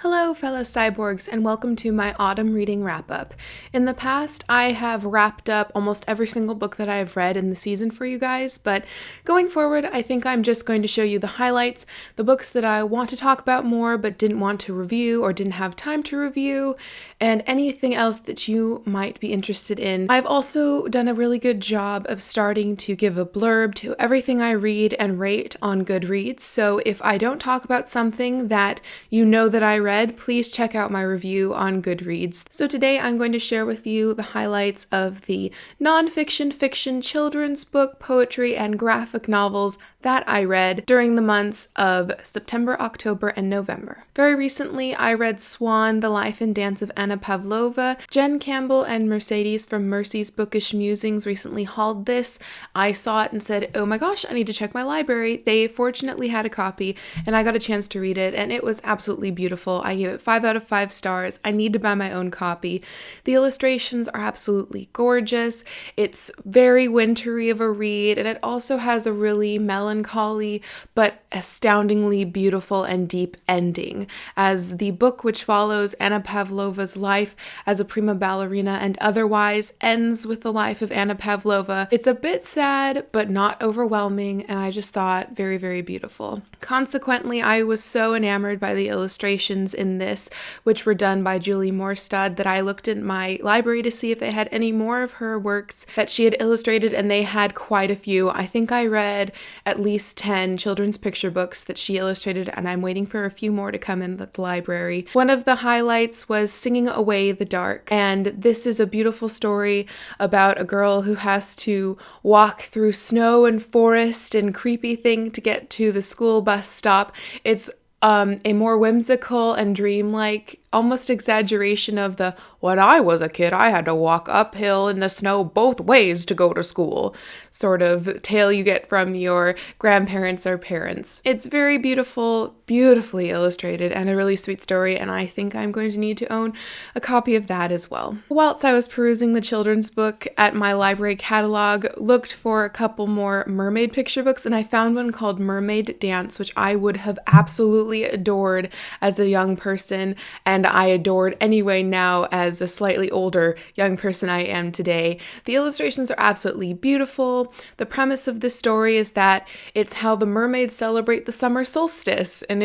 Hello, fellow cyborgs, and welcome to my autumn reading wrap-up. In the past, I have wrapped up almost every single book that I have read in the season for you guys, but going forward, I think I'm just going to show you the highlights, the books that I want to talk about more but didn't want to review or didn't have time to review, and anything else that you might be interested in. I've also done a really good job of starting to give a blurb to everything I read and rate on Goodreads, so if I don't talk about something that you know that I read, please check out my review on Goodreads. So today I'm going to share with you the highlights of the nonfiction, fiction, children's book, poetry, and graphic novels that I read during the months of September, October, and November. Very recently, I read Swan, The Life and Dance of Anna Pavlova. Jen Campbell and Mercedes from Mercy's Bookish Musings recently hauled this. I saw it and said, oh my gosh, I need to check my library. They fortunately had a copy, and I got a chance to read it, and it was absolutely beautiful. I gave it 5 out of 5 stars. I need to buy my own copy. The illustrations are absolutely gorgeous. It's very wintry of a read, and it also has a really melancholy but astoundingly beautiful and deep ending, as the book, which follows Anna Pavlova's life as a prima ballerina and otherwise, ends with the life of Anna Pavlova. It's a bit sad, but not overwhelming, and I just thought very, very beautiful. Consequently, I was so enamored by the illustrations in this, which were done by Julie Morstad, that I looked in my library to see if they had any more of her works that she had illustrated, and they had quite a few. I think I read at least 10 children's picture books that she illustrated, and I'm waiting for a few more to come in the library. One of the highlights was Singing Away the Dark, and this is a beautiful story about a girl who has to walk through snow and forest and creepy thing to get to the school bus stop. It's a more whimsical and dreamlike, almost exaggeration of the, when I was a kid, I had to walk uphill in the snow both ways to go to school sort of tale you get from your grandparents or parents. It's very beautiful, beautifully illustrated, and a really sweet story, and I think I'm going to need to own a copy of that as well. Whilst I was perusing the children's book at my library catalog, looked for a couple more mermaid picture books, and I found one called Mermaid Dance, which I would have absolutely adored as a young person, and I adored anyway now as a slightly older young person I am today. The illustrations are absolutely beautiful. The premise of this story is that it's how the mermaids celebrate the summer solstice, and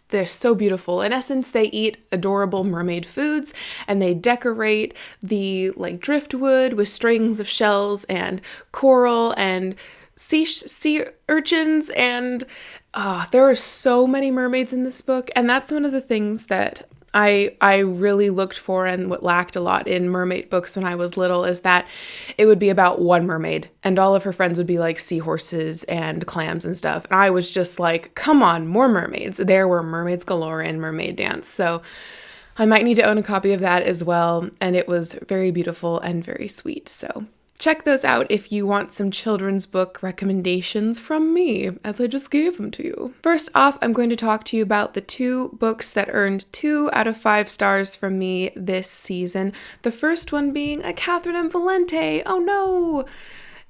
they're so beautiful. In essence, they eat adorable mermaid foods, and they decorate the driftwood with strings of shells and coral and sea urchins, and there are so many mermaids in this book, and that's one of the things that I really looked for and what lacked a lot in mermaid books when I was little, is that it would be about one mermaid and all of her friends would be like seahorses and clams and stuff. And I was just like, come on, more mermaids. There were mermaids galore in Mermaid Dance. So I might need to own a copy of that as well. And it was very beautiful and very sweet. So check those out if you want some children's book recommendations from me, as I just gave them to you. First off, I'm going to talk to you about the 2 books that earned 2 out of 5 stars from me this season. The first one being a Catherine M. Valente. Oh no!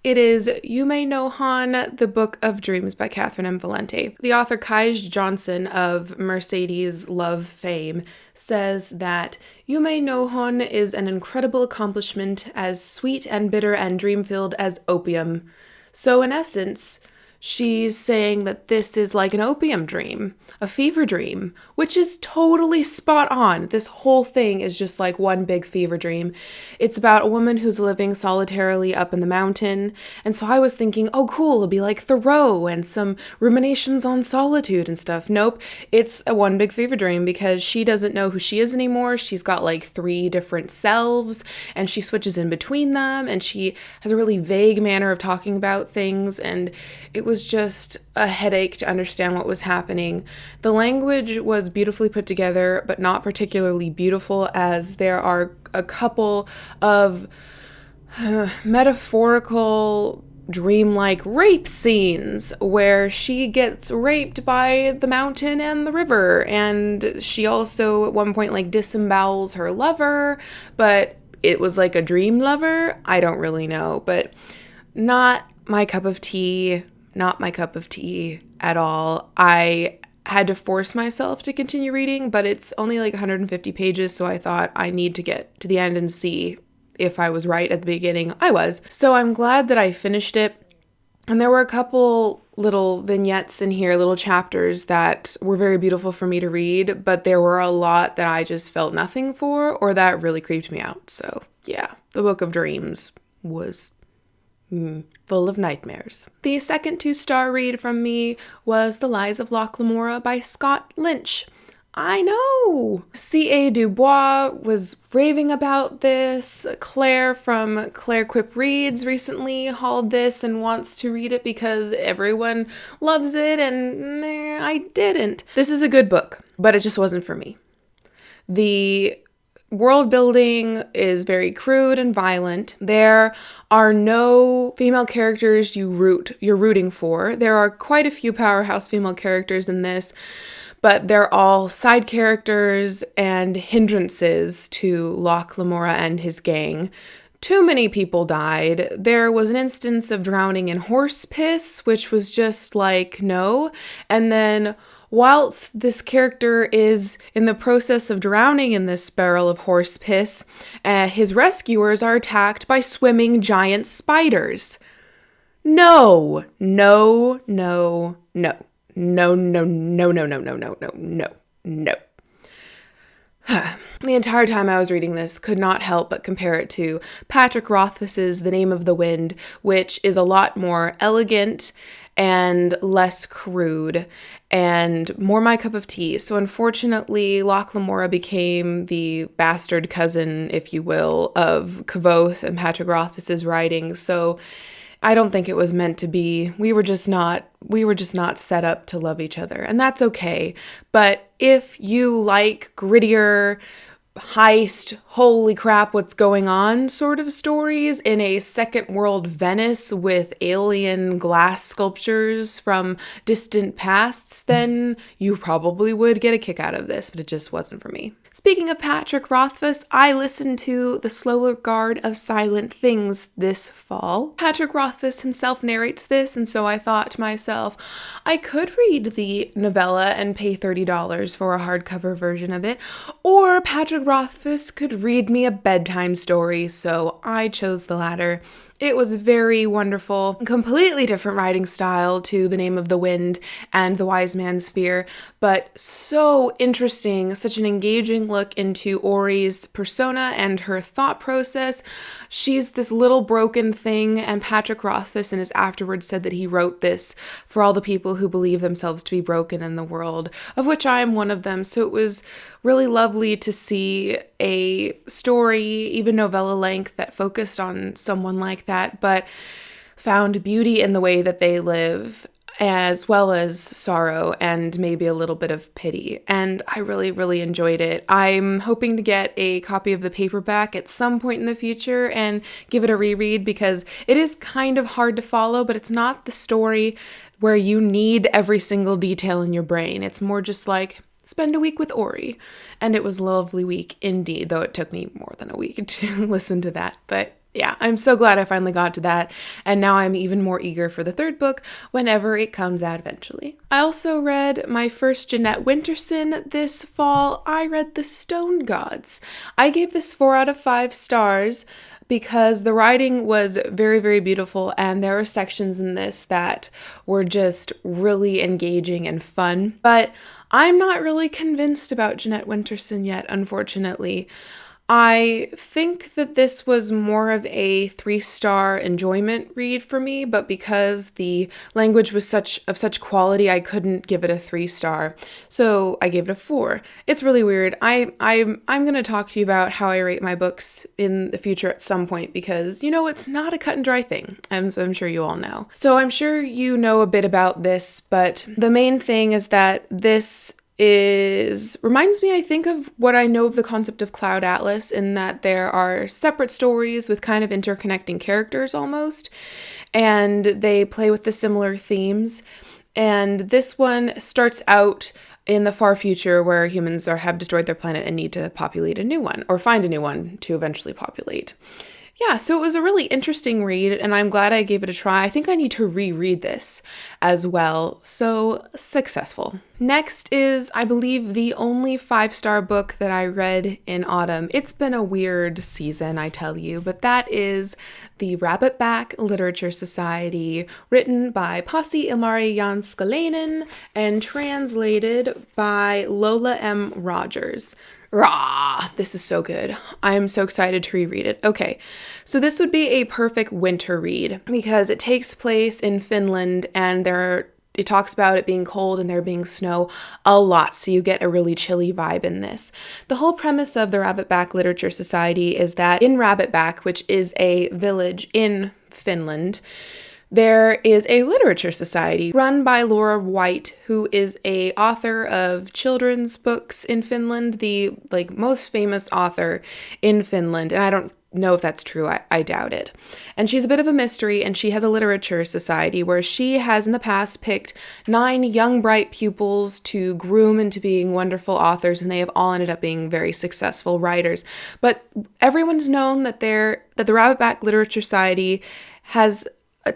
It is Yume no Han, The Book of Dreams by Catherine M. Valente. The author Kaj Johnson of Mercedes Love fame says that Yume no Han is an incredible accomplishment, as sweet and bitter and dream-filled as opium. So in essence, she's saying that this is like an opium dream, a fever dream, which is totally spot on. This whole thing is just like one big fever dream. It's about a woman who's living solitarily up in the mountain. And so I was thinking, oh cool, it'll be like Thoreau and some ruminations on solitude and stuff. Nope, it's a one big fever dream because she doesn't know who she is anymore. She's got like 3 different selves and she switches in between them, and she has a really vague manner of talking about things, and it was just a headache to understand what was happening. The language was beautifully put together, but not particularly beautiful, as there are a couple of metaphorical dreamlike rape scenes where she gets raped by the mountain and the river, and she also at one point disembowels her lover, but it was like a dream lover. I don't really know, but not my cup of tea. Not my cup of tea at all. I had to force myself to continue reading, but it's only like 150 pages, so I thought I need to get to the end and see if I was right at the beginning. I was. So I'm glad that I finished it. And there were a couple little vignettes in here, little chapters that were very beautiful for me to read, but there were a lot that I just felt nothing for or that really creeped me out. So yeah, the Book of Dreams was full of nightmares. The second 2-star read from me was The Lies of Loch Lamora by Scott Lynch. I know! C.A. Dubois was raving about this. Claire from Claire Quip Reads recently hauled this and wants to read it because everyone loves it, and I didn't. This is a good book, but it just wasn't for me. The world building is very crude and violent. There are no female characters you're rooting for. There are quite a few powerhouse female characters in this, but they're all side characters and hindrances to Loch Lamora and his gang. Too many people died. There was an instance of drowning in horse piss, which was just like, no. And then whilst this character is in the process of drowning in this barrel of horse piss, his rescuers are attacked by swimming giant spiders. No, no, no, no. No, no, no, no, no, no, no, no, no, no. The entire time I was reading this, could not help but compare it to Patrick Rothfuss's The Name of the Wind, which is a lot more elegant and less crude and more my cup of tea. So unfortunately, Loch Lamora became the bastard cousin, if you will, of Kvothe and Patrick Rothfuss's writing. So I don't think it was meant to be. We were just not set up to love each other, and that's okay. But if you like grittier, heist, holy crap, what's going on sort of stories in a second world Venice with alien glass sculptures from distant pasts, then you probably would get a kick out of this, but it just wasn't for me. Speaking of Patrick Rothfuss, I listened to The Slow Regard of Silent Things this fall. Patrick Rothfuss himself narrates this, and so I thought to myself, I could read the novella and pay $30 for a hardcover version of it, or Patrick Rothfuss could read me a bedtime story, so I chose the latter. It was very wonderful, completely different writing style to The Name of the Wind and The Wise Man's Fear, but so interesting, such an engaging look into Ori's persona and her thought process. She's this little broken thing, and Patrick Rothfuss in his afterwards said that he wrote this for all the people who believe themselves to be broken in the world, of which I am one of them. So it was really lovely to see a story, even novella length, that focused on someone like that, but found beauty in the way that they live, as well as sorrow and maybe a little bit of pity. And I really, really enjoyed it. I'm hoping to get a copy of the paperback at some point in the future and give it a reread, because it is kind of hard to follow, but it's not the story where you need every single detail in your brain. It's more just like, spend a week with Ori. And it was a lovely week indeed, though it took me more than a week to listen to that. But yeah, I'm so glad I finally got to that, and now I'm even more eager for the third book whenever it comes out eventually. I also read my first Jeanette Winterson this fall. I read The Stone Gods. I gave this 4 out of 5 stars because the writing was very, very beautiful, and there were sections in this that were just really engaging and fun. But I'm not really convinced about Jeanette Winterson yet, unfortunately. I think that this was more of a 3-star enjoyment read for me, but because the language was of such quality, I couldn't give it a 3-star. So I gave it a 4. It's really weird. I'm going to talk to you about how I rate my books in the future at some point, because, it's not a cut and dry thing, as I'm sure you all know. So I'm sure you know a bit about this, but the main thing is that this reminds me, I think, of what I know of the concept of Cloud Atlas, in that there are separate stories with kind of interconnecting characters almost, and they play with the similar themes. And this one starts out in the far future where humans have destroyed their planet and need to populate a new one, or find a new one to eventually populate. Yeah, so it was a really interesting read, and I'm glad I gave it a try. I think I need to reread this as well. So successful. Next is, I believe, the only 5-star book that I read in autumn. It's been a weird season, I tell you, but that is the Rabbitback Literature Society, written by Pasi Ilmari Janskalainen and translated by Lola M. Rogers. Rah! This is so good. I'm so excited to reread it. Okay, so this would be a perfect winter read because it takes place in Finland and it talks about it being cold and there being snow a lot, so you get a really chilly vibe in this. The whole premise of the Rabbitback Literature Society is that in Rabbitback, which is a village in Finland, there is a literature society run by Laura White, who is a author of children's books in Finland, the most famous author in Finland. And I don't know if that's true. I doubt it. And she's a bit of a mystery, and she has a literature society where she has in the past picked 9 young, bright pupils to groom into being wonderful authors, and they have all ended up being very successful writers. But everyone's known that the Rabbitback Literature Society has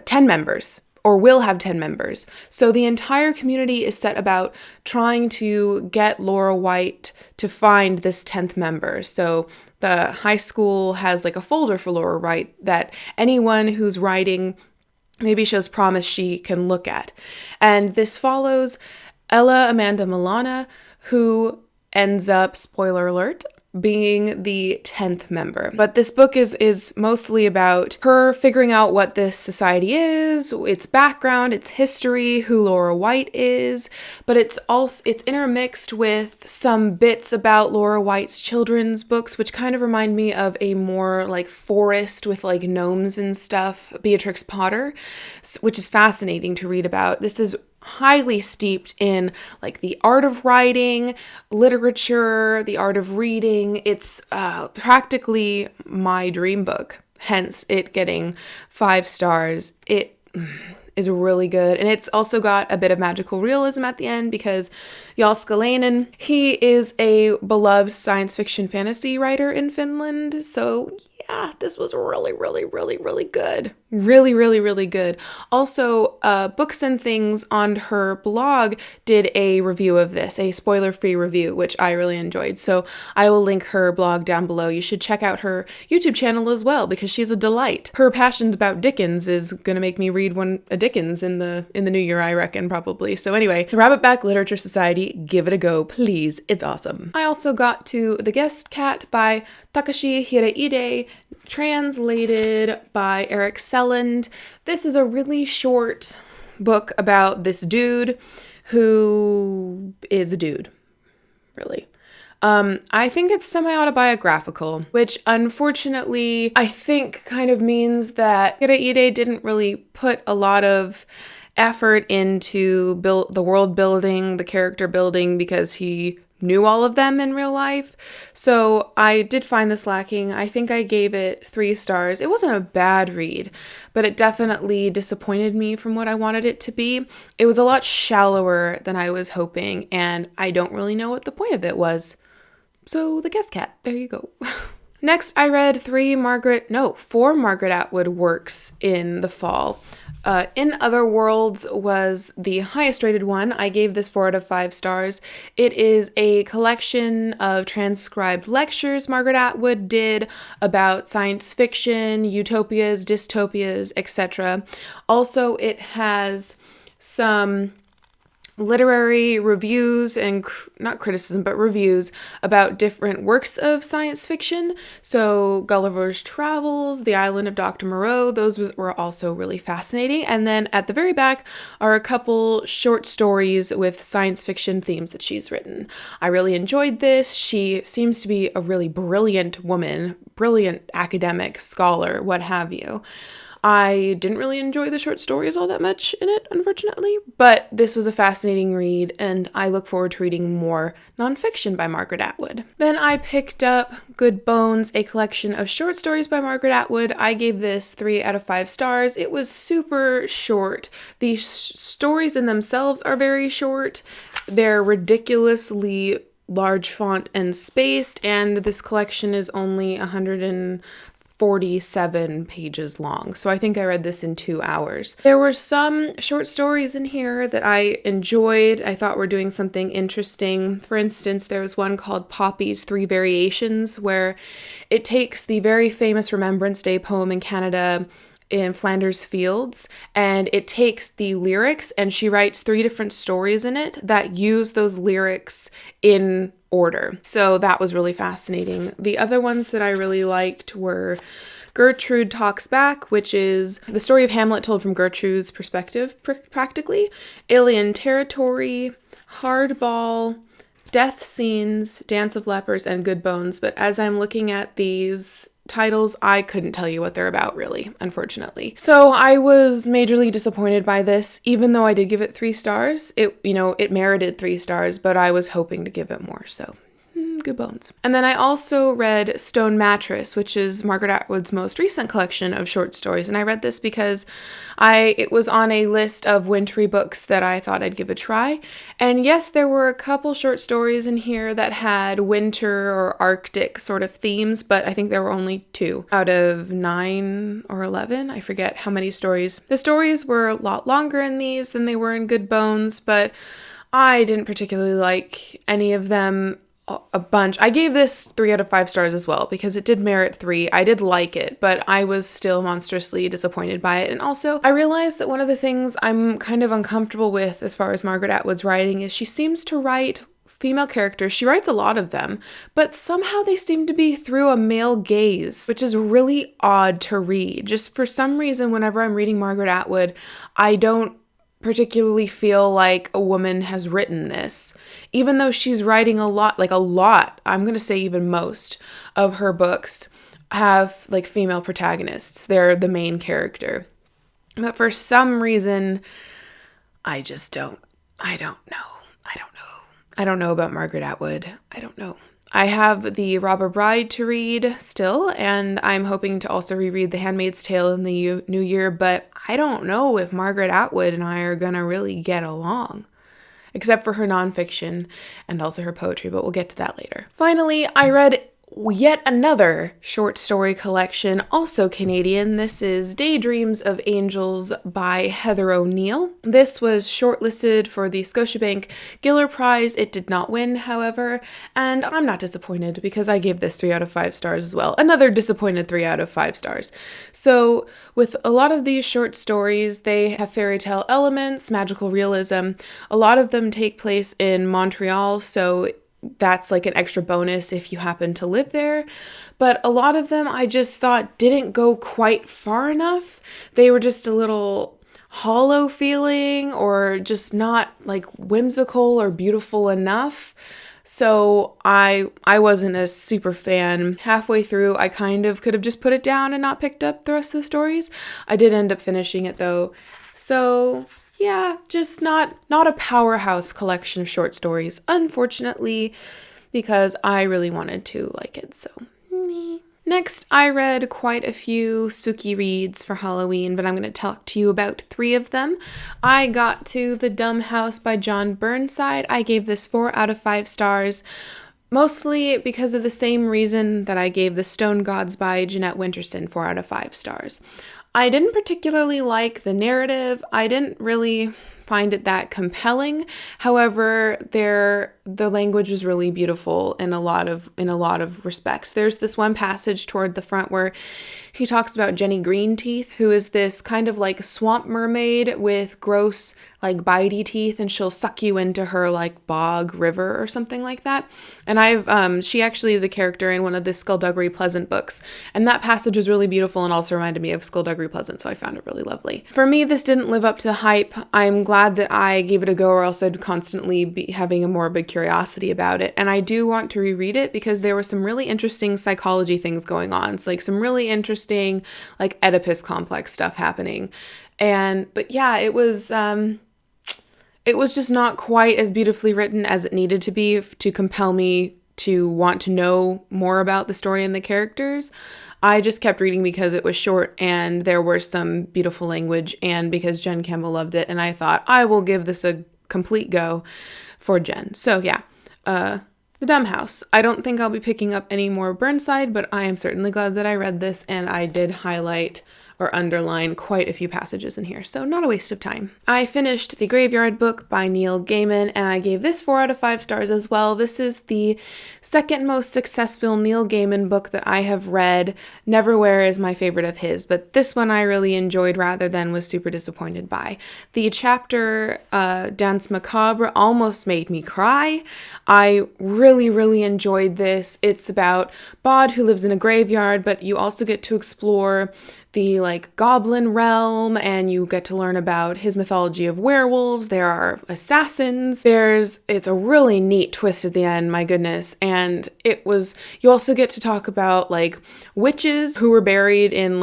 10 members, or will have 10 members. So the entire community is set about trying to get Laura White to find this 10th member. So the high school has a folder for Laura White that anyone who's writing maybe shows promise she can look at. And this follows Ella Amanda Milana, who ends up, spoiler alert, being the 10th member. But this book is mostly about her figuring out what this society is, its background, its history, who Laura White is, but it's intermixed with some bits about Laura White's children's books, which kind of remind me of a more forest with gnomes and stuff, Beatrix Potter, which is fascinating to read about. This is highly steeped in the art of writing, literature, the art of reading. It's practically my dream book, hence it getting 5 stars. It is really good, and it's also got a bit of magical realism at the end because Janskalainen, he is a beloved science fiction fantasy writer in Finland, so yeah, this was really, really, really, really good. Really, really, really good. Also, Books and Things on her blog did a review of this, a spoiler-free review, which I really enjoyed. So I will link her blog down below. You should check out her YouTube channel as well because she's a delight. Her passion about Dickens is going to make me read a Dickens in the new year, I reckon, probably. So anyway, the Rabbitback Literature Society, give it a go, please. It's awesome. I also got to The Guest Cat by Takashi Hireide, translated by Eric Selland. This is a really short book about this dude who is a dude, really. I think it's semi-autobiographical, which unfortunately I think kind of means that Hireide didn't really put a lot of effort into the world building, the character building, because he knew all of them in real life. So I did find this lacking. I think I gave it 3 stars. It wasn't a bad read, but it definitely disappointed me from what I wanted it to be. It was a lot shallower than I was hoping, and I don't really know what the point of it was. So The Guest Cat, there you go. Next, I read 4 Margaret Atwood works in the fall. In Other Worlds was the highest rated one. I gave this 4 out of 5 stars. It is a collection of transcribed lectures Margaret Atwood did about science fiction, utopias, dystopias, etc. Also, it has some literary reviews and not criticism, but reviews about different works of science fiction. So Gulliver's Travels, The Island of Dr. Moreau, those were also really fascinating. And then at the very back are a couple short stories with science fiction themes that she's written. I really enjoyed this. She seems to be a really brilliant woman, brilliant academic, scholar, what have you. I didn't really enjoy the short stories all that much in it, unfortunately, but this was a fascinating read, and I look forward to reading more nonfiction by Margaret Atwood. Then I picked up Good Bones, a collection of short stories by Margaret Atwood. I gave this 3 out of 5 stars. It was super short. The stories in themselves are very short. They're ridiculously large font and spaced, and this collection is only 47 pages long. So I think I read this in 2 hours. There were some short stories in here that I enjoyed. I thought were doing something interesting. For instance, there was one called Poppy's Three Variations, where it takes the very famous Remembrance Day poem in Canada in Flanders Fields, and it takes the lyrics and she writes 3 different stories in it that use those lyrics in order. So that was really fascinating. The other ones that I really liked were Gertrude Talks Back, which is the story of Hamlet told from Gertrude's perspective, practically, Alien Territory, Hardball, Death Scenes, Dance of Lepers, and Good Bones. But as I'm looking at these titles, I couldn't tell you what they're about, really, unfortunately. So I was majorly disappointed by this, even though I did give it 3 stars. It merited 3 stars, but I was hoping to give it more, so Good Bones. And then I also read Stone Mattress, which is Margaret Atwood's most recent collection of short stories. And I read this because it was on a list of wintry books that I thought I'd give a try. And yes, there were a couple short stories in here that had winter or Arctic sort of themes, but I think there were only 2 out of 9 or 11. I forget how many stories. The stories were a lot longer in these than they were in Good Bones, but I didn't particularly like any of them a bunch. I gave this 3 out of 5 stars as well because it did merit 3. I did like it, but I was still monstrously disappointed by it. And also, I realized that one of the things I'm kind of uncomfortable with as far as Margaret Atwood's writing is she seems to write female characters. She writes a lot of them, but somehow they seem to be through a male gaze, which is really odd to read. Just for some reason, whenever I'm reading Margaret Atwood, I don't particularly feel like a woman has written this, even though she's writing a lot, I'm going to say even most of her books have like female protagonists. They're the main character. But for some reason, I don't know about Margaret Atwood. I don't know. I have The Robber Bride to read still, and I'm hoping to also reread The Handmaid's Tale in the new year, but I don't know if Margaret Atwood and I are gonna really get along, except for her nonfiction and also her poetry, but we'll get to that later. Finally, I read yet another short story collection, also Canadian. This is Daydreams of Angels by Heather O'Neill. This was shortlisted for the Scotiabank Giller Prize. It did not win, however, and I'm not disappointed because I gave this 3 out of 5 stars as well. Another disappointed 3 out of 5 stars. So with a lot of these short stories, they have fairy tale elements, magical realism. A lot of them take place in Montreal, so that's like an extra bonus if you happen to live there. But a lot of them I just thought didn't go quite far enough. They were just a little hollow feeling or just not like whimsical or beautiful enough. So I wasn't a super fan. Halfway through, I kind of could have just put it down and not picked up the rest of the stories. I did end up finishing it though. So yeah, just not a powerhouse collection of short stories, unfortunately, because I really wanted to like it, so. Next, I read quite a few spooky reads for Halloween, but I'm going to talk to you about 3 of them. I got to The Dumb House by John Burnside. I gave this 4 out of 5 stars, mostly because of the same reason that I gave The Stone Gods by Jeanette Winterson 4 out of 5 stars. I didn't particularly like the narrative. I didn't really find it that compelling. However, the language was really beautiful in a lot of respects. There's this one passage toward the front where he talks about Jenny Greenteeth, who is this kind of like swamp mermaid with gross like bitey teeth, and she'll suck you into her like bog river or something like that. And she actually is a character in one of the Skullduggery Pleasant books, and that passage was really beautiful and also reminded me of Skullduggery Pleasant, so I found it really lovely. For me, this didn't live up to the hype. I'm glad that I gave it a go, or else I'd constantly be having a morbid curiosity about it. And I do want to reread it because there were some really interesting psychology things going on. It's like some really interesting like Oedipus complex stuff happening. But yeah, it was just not quite as beautifully written as it needed to be to compel me to want to know more about the story and the characters. I just kept reading because it was short and there were some beautiful language, and because Jen Campbell loved it, and I thought I will give this a complete go for Jen. So yeah, The Dumb House. I don't think I'll be picking up any more Burnside, but I am certainly glad that I read this, and I did highlight or underline quite a few passages in here, so not a waste of time. I finished The Graveyard Book by Neil Gaiman, and I gave this 4 out of 5 stars as well. This is the second most successful Neil Gaiman book that I have read. Neverwhere is my favorite of his, but this one I really enjoyed rather than was super disappointed by. The chapter, Dance Macabre, almost made me cry. I really enjoyed this. It's about Bod, who lives in a graveyard, but you also get to explore the goblin realm, and you get to learn about his mythology of werewolves. There are assassins. It's a really neat twist at the end, my goodness. And you also get to talk about witches who were buried in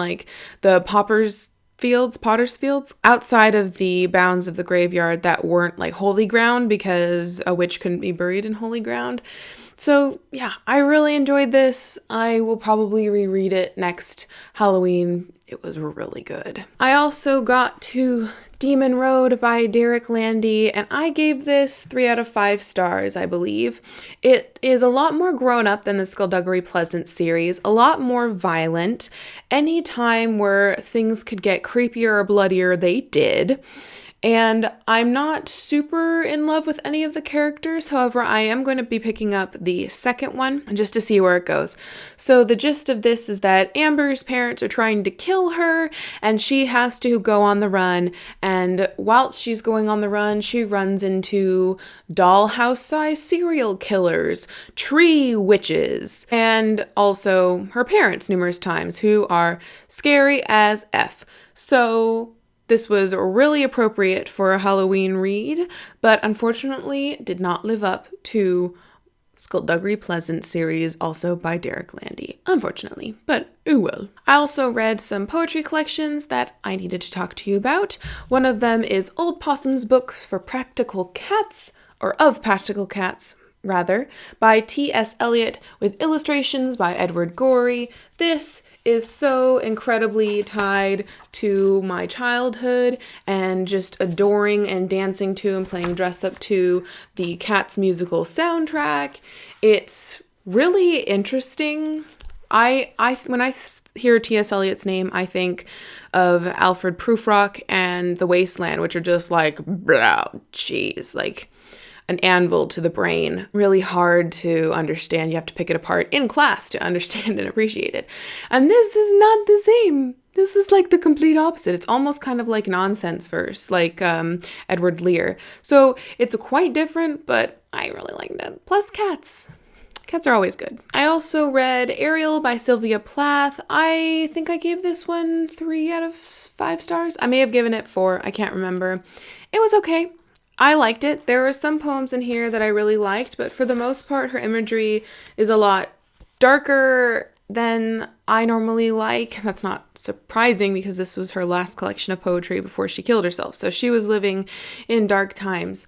the potter's fields outside of the bounds of the graveyard that weren't holy ground, because a witch couldn't be buried in holy ground. So yeah, I really enjoyed this. I will probably reread it next Halloween. It was really good. I also got to Demon Road by Derek Landy, and I gave this 3 out of 5 stars, I believe. It is a lot more grown up than the Skullduggery Pleasant series, a lot more violent. Any time where things could get creepier or bloodier, they did. And I'm not super in love with any of the characters. However, I am going to be picking up the second one just to see where it goes. So the gist of this is that Amber's parents are trying to kill her, and she has to go on the run. And whilst she's going on the run, she runs into dollhouse-sized serial killers, tree witches, and also her parents numerous times, who are scary as F. So this was really appropriate for a Halloween read, but unfortunately did not live up to Skullduggery Pleasant series, also by Derek Landy. Unfortunately, but ooh well. I also read some poetry collections that I needed to talk to you about. One of them is Old Possum's Book for Practical Cats, or of Practical Cats, rather, by T.S. Eliot, with illustrations by Edward Gorey. This is so incredibly tied to my childhood and just adoring and dancing to and playing dress up to the Cats musical soundtrack. It's really interesting. When I hear T.S. Eliot's name, I think of Alfred Prufrock and The Wasteland, which are just blah, jeez, an anvil to the brain. Really hard to understand. You have to pick it apart in class to understand and appreciate it. And this is not the same. This is the complete opposite. It's almost kind of like nonsense verse, Edward Lear. So it's quite different, but I really liked it. Plus cats. Cats are always good. I also read Ariel by Sylvia Plath. I think I gave this one 3 out of 5 stars. I may have given it 4. I can't remember. It was okay. I liked it. There were some poems in here that I really liked, but for the most part, her imagery is a lot darker than I normally like. That's not surprising because this was her last collection of poetry before she killed herself. So she was living in dark times.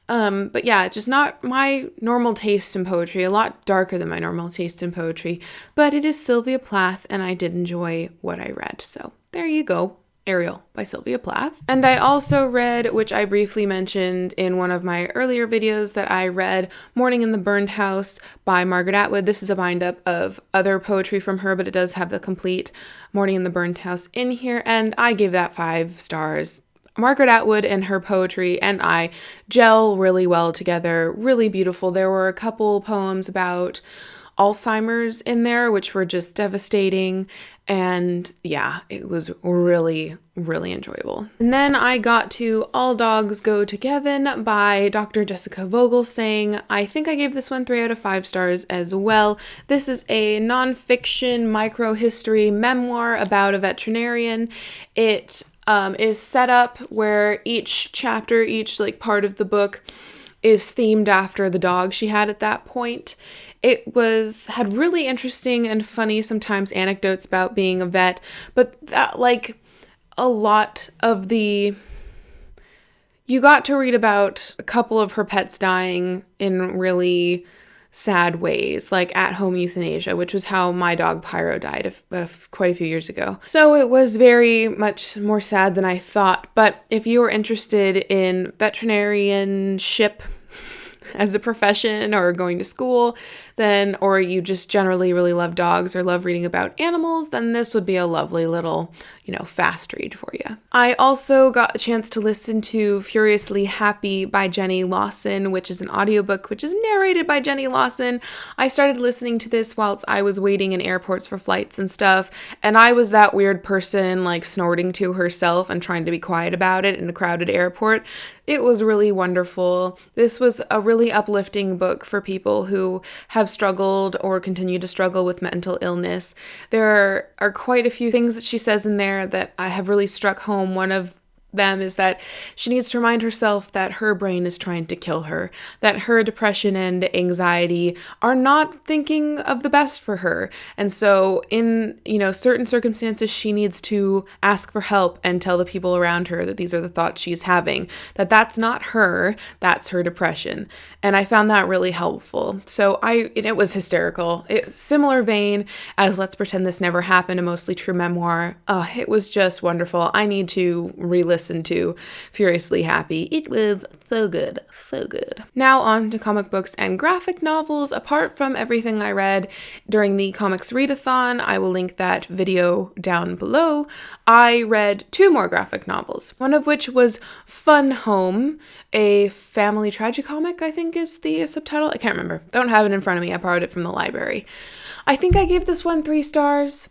But yeah, just not my normal taste in poetry, a lot darker than my normal taste in poetry. But it is Sylvia Plath, and I did enjoy what I read. So there you go. Ariel by Sylvia Plath. And I also read, which I briefly mentioned in one of my earlier videos, that I read Morning in the Burned House by Margaret Atwood. This is a bind-up of other poetry from her, but it does have the complete Morning in the Burned House in here, and I gave that 5 stars. Margaret Atwood and her poetry and I gel really well together, really beautiful. There were a couple poems about Alzheimer's in there, which were just devastating. And yeah, it was really enjoyable. And then I got to All Dogs Go to Kevin by Dr. Jessica Vogelsang. I think I gave this one 3 out of 5 stars as well. This is a nonfiction microhistory memoir about a veterinarian. It is set up where each chapter, each part of the book is themed after the dog she had at that point. It had really interesting and funny sometimes anecdotes about being a vet, but that a lot of you got to read about a couple of her pets dying in really sad ways, like at-home euthanasia, which was how my dog Pyro died quite a few years ago. So it was very much more sad than I thought, but if you are interested in veterinarianship, as a profession or going to school, then, or you just generally really love dogs or love reading about animals, then this would be a lovely little, fast read for you. I also got a chance to listen to Furiously Happy by Jenny Lawson, which is an audiobook which is narrated by Jenny Lawson. I started listening to this whilst I was waiting in airports for flights and stuff, and I was that weird person like snorting to herself and trying to be quiet about it in a crowded airport. It was really wonderful. This was a really uplifting book for people who have struggled or continue to struggle with mental illness. There are quite a few things that she says in there that I have really struck home. One of them is that she needs to remind herself that her brain is trying to kill her, that her depression and anxiety are not thinking of the best for her. And so in, certain circumstances, she needs to ask for help and tell the people around her that these are the thoughts she's having, that that's not her, that's her depression. And I found that really helpful. So it was hysterical. It's similar vein as Let's Pretend This Never Happened, a mostly true memoir. It was just wonderful. I need to re-listen to Furiously Happy. It was so good, so good. Now on to comic books and graphic novels. Apart from everything I read during the comics readathon, I will link that video down below. I read 2 more graphic novels, one of which was Fun Home, a family tragicomic, I think is the subtitle. I can't remember. Don't have it in front of me. I borrowed it from the library. I think I gave this one 3 stars.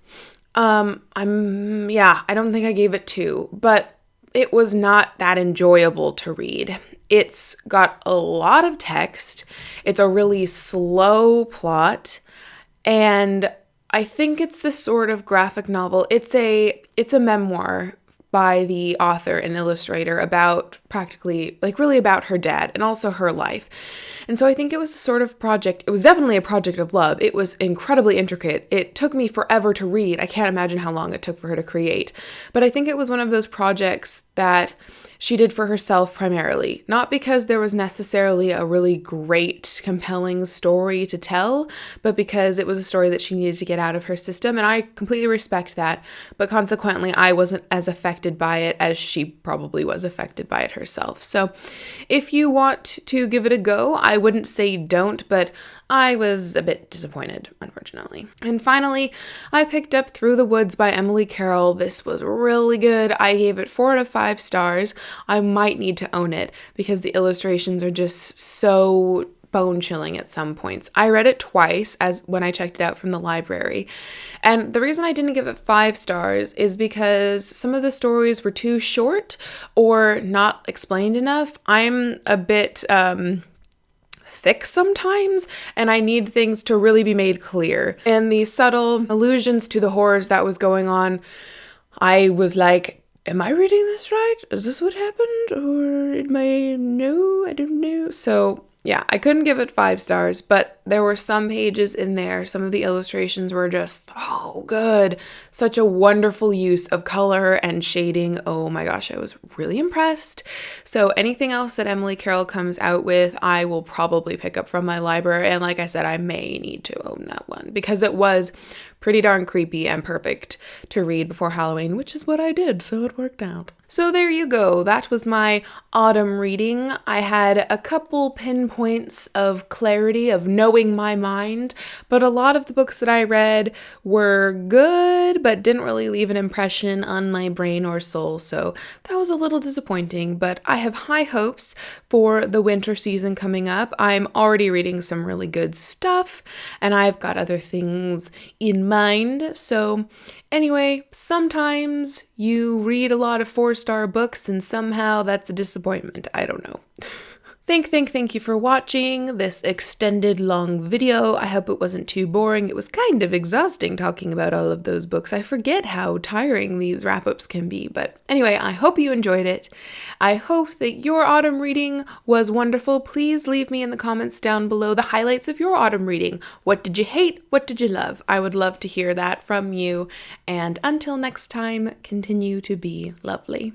I don't think I gave it 2, but it was not that enjoyable to read. It's got a lot of text. It's a really slow plot. And I think it's the sort of graphic novel. It's a memoir by the author and illustrator about practically, really about her dad and also her life. And so I think it was the sort of project, it was definitely a project of love. It was incredibly intricate. It took me forever to read. I can't imagine how long it took for her to create. But I think it was one of those projects that she did for herself primarily, not because there was necessarily a really great, compelling story to tell, but because it was a story that she needed to get out of her system, and I completely respect that, but consequently, I wasn't as affected by it as she probably was affected by it herself. So if you want to give it a go, I wouldn't say don't, but I was a bit disappointed, unfortunately. And finally, I picked up Through the Woods by Emily Carroll. This was really good. I gave it 4 out of 5 stars. I might need to own it because the illustrations are just so bone-chilling at some points. I read it twice as when I checked it out from the library. And the reason I didn't give it 5 stars is because some of the stories were too short or not explained enough. I'm a bit thick sometimes, and I need things to really be made clear. And the subtle allusions to the horrors that was going on, I was like, am I reading this right? Is this what happened? Or no, I don't know. So yeah, I couldn't give it 5 stars, but there were some pages in there. Some of the illustrations were just so good. Such a wonderful use of color and shading. Oh my gosh, I was really impressed. So anything else that Emily Carroll comes out with, I will probably pick up from my library. And like I said, I may need to own that one because it was pretty darn creepy and perfect to read before Halloween, which is what I did, so it worked out. So there you go. That was my autumn reading. I had a couple pinpoints of clarity, of knowing my mind, but a lot of the books that I read were good, but didn't really leave an impression on my brain or soul, so that was a little disappointing, but I have high hopes for the winter season coming up. I'm already reading some really good stuff, and I've got other things in mind, so anyway, sometimes you read a lot of 4-star books and somehow that's a disappointment. I don't know. Thank you for watching this extended long video. I hope it wasn't too boring. It was kind of exhausting talking about all of those books. I forget how tiring these wrap-ups can be, but anyway, I hope you enjoyed it. I hope that your autumn reading was wonderful. Please leave me in the comments down below the highlights of your autumn reading. What did you hate? What did you love? I would love to hear that from you. And until next time, continue to be lovely.